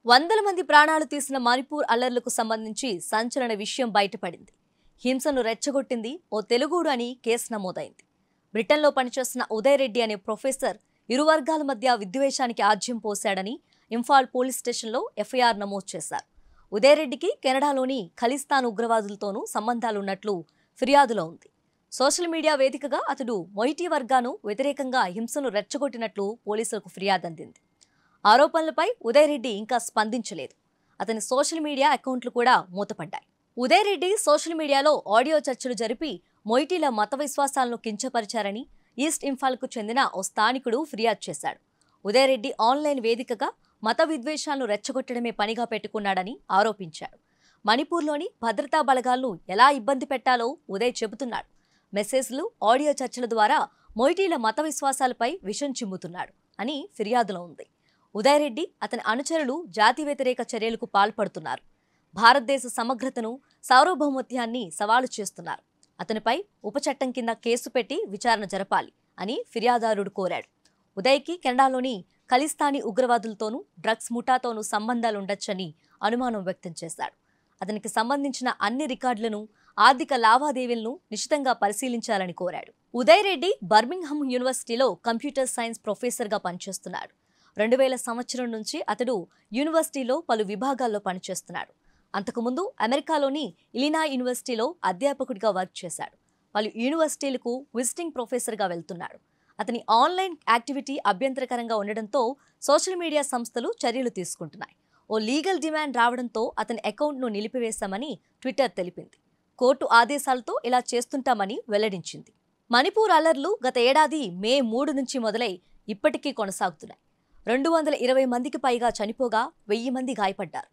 వందల మంది ప్రాణాలు తీసిన మణిపూర్ అల్లర్లకు సంబంధించి సంచలన విషయం బయటపడింది. హింసను రెచ్చగొట్టింది ఓ తెలుగోడు అని కేసు నమోదైంది. బ్రిటన్లో పనిచేస్తున్న ఉదయ్ రెడ్డి అనే ప్రొఫెసర్ ఇరు వర్గాల మధ్య విద్వేషానికి ఆజ్యం పోశాడని ఇంఫాల్ పోలీస్ స్టేషన్లో ఎఫ్ఐఆర్ నమోదు చేశారు. ఉదయ్ రెడ్డికి కెనడాలోని ఖలిస్తాన్ ఉగ్రవాదులతోనూ సంబంధాలున్నట్లు ఫిర్యాదులో ఉంది. సోషల్ మీడియా వేదికగా అతడు మొయిటీ వర్గాను వ్యతిరేకంగా హింసను రెచ్చగొట్టినట్లు పోలీసులకు ఫిర్యాదు అందింది. ఆరోపణలపై ఉదయ్ రెడ్డి ఇంకా స్పందించలేదు. అతని సోషల్ మీడియా అకౌంట్లు కూడా మూతపడ్డాయి. ఉదయ్ రెడ్డి సోషల్ మీడియాలో ఆడియో చర్చలు జరిపి మొయిటీల మత విశ్వాసాలను కించపరిచారని ఈస్ట్ ఇంఫాల్కు చెందిన ఓ స్థానికుడు ఫిర్యాదు చేశాడు. ఉదయ్ రెడ్డి ఆన్లైన్ వేదికగా మత విద్వేషాలను రెచ్చగొట్టడమే పనిగా పెట్టుకున్నాడని ఆరోపించాడు. మణిపూర్లోని భద్రతా బలగాలను ఎలా ఇబ్బంది పెట్టాలో ఉదయ్ చెబుతున్నాడు. మెసేజ్లు, ఆడియో చర్చల ద్వారా మొయిటీల మత విశ్వాసాలపై విషం చిమ్ముతున్నాడు అని ఫిర్యాదులో ఉంది. ఉదయ్ రెడ్డి, అతని అనుచరులు జాతి వ్యతిరేక చర్యలకు పాల్పడుతున్నారు. భారతదేశ సమగ్రతను, సార్వభౌమత్యాన్ని సవాలు చేస్తున్నారు. అతనిపై ఉపచట్టం కింద కేసు పెట్టి విచారణ జరపాలి అని ఫిర్యాదుదారుడు కోరాడు. ఉదయ్కి కెనడాలోని ఖలిస్తానీ ఉగ్రవాదులతోనూ డ్రగ్స్ ముఠాతోనూ సంబంధాలుండొచ్చని అనుమానం వ్యక్తం చేశాడు. అతనికి సంబంధించిన అన్ని రికార్డులను, ఆర్థిక లావాదేవీలను నిశితంగా పరిశీలించాలని కోరాడు. ఉదయ్ రెడ్డి బర్మింగ్హామ్ యూనివర్సిటీలో కంప్యూటర్ సైన్స్ ప్రొఫెసర్గా పనిచేస్తున్నాడు. 2000 సంవత్సరం నుంచి అతడు యూనివర్సిటీలో పలు విభాగాల్లో పనిచేస్తున్నాడు. అంతకుముందు అమెరికాలోని ఇలినాయ్ యూనివర్సిటీలో అధ్యాపకుడిగా వర్క్ చేశాడు. పలు యూనివర్సిటీలకు విజిటింగ్ ప్రొఫెసర్గా వెళ్తున్నాడు. అతని ఆన్లైన్ యాక్టివిటీ అభ్యంతరకరంగా ఉండడంతో సోషల్ మీడియా సంస్థలు చర్యలు తీసుకుంటున్నాయి. ఓ లీగల్ డిమాండ్ రావడంతో అతని అకౌంట్ను నిలిపివేశామని ట్విట్టర్ తెలిపింది. కోర్టు ఆదేశాలతో ఇలా చేస్తుంటామని వెల్లడించింది. మణిపూర్ అల్లర్లు గత ఏడాది మే 3 నుంచి మొదలై ఇప్పటికీ కొనసాగుతున్నాయి. 220 మందికి పైగా చనిపోగా 1000 మంది గాయపడ్డారు.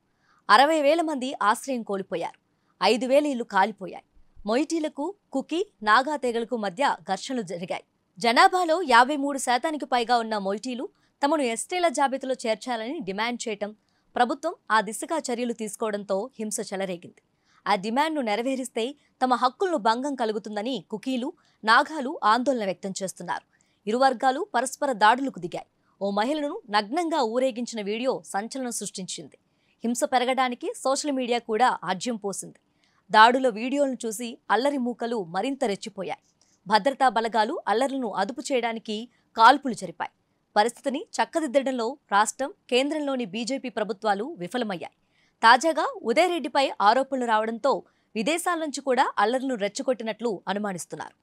60,000 మంది ఆశ్రయం కోల్పోయారు. 5,000 ఇళ్లు కాలిపోయాయి. మొయిటీలకు, కుకీ, నాగా తెగలకు మధ్య ఘర్షణలు జరిగాయి. జనాభాలో 53% పైగా ఉన్న మొయిటీలు తమను ఎస్టీల జాబితాలో చేర్చాలని డిమాండ్ చేయటం, ప్రభుత్వం ఆ దిశగా చర్యలు తీసుకోవడంతో హింస చెలరేగింది. ఆ డిమాండ్ను నెరవేరిస్తే తమ హక్కులను భంగం కలుగుతుందని కుకీలు, నాగాలు ఆందోళన వ్యక్తం చేస్తున్నారు. ఇరు వర్గాలు పరస్పర దాడులకు దిగాయి. ఓ మహిళను నగ్నంగా ఊరేగించిన వీడియో సంచలనం సృష్టించింది. హింస పెరగడానికి సోషల్ మీడియా కూడా ఆజ్యం పోసింది. దాడుల వీడియోలను చూసి అల్లరి మూకలు మరింత రెచ్చిపోయాయి. భద్రతా బలగాలు అల్లర్లను అదుపు చేయడానికి కాల్పులు జరిపాయి. పరిస్థితిని చక్కదిద్దడంలో రాష్ట్రం, కేంద్రంలోని బీజేపీ ప్రభుత్వాలు విఫలమయ్యాయి. తాజాగా ఉదయ్ రెడ్డిపై ఆరోపణలు రావడంతో విదేశాల నుంచి కూడా అల్లర్లను రెచ్చగొట్టినట్లు అనుమానిస్తున్నారు.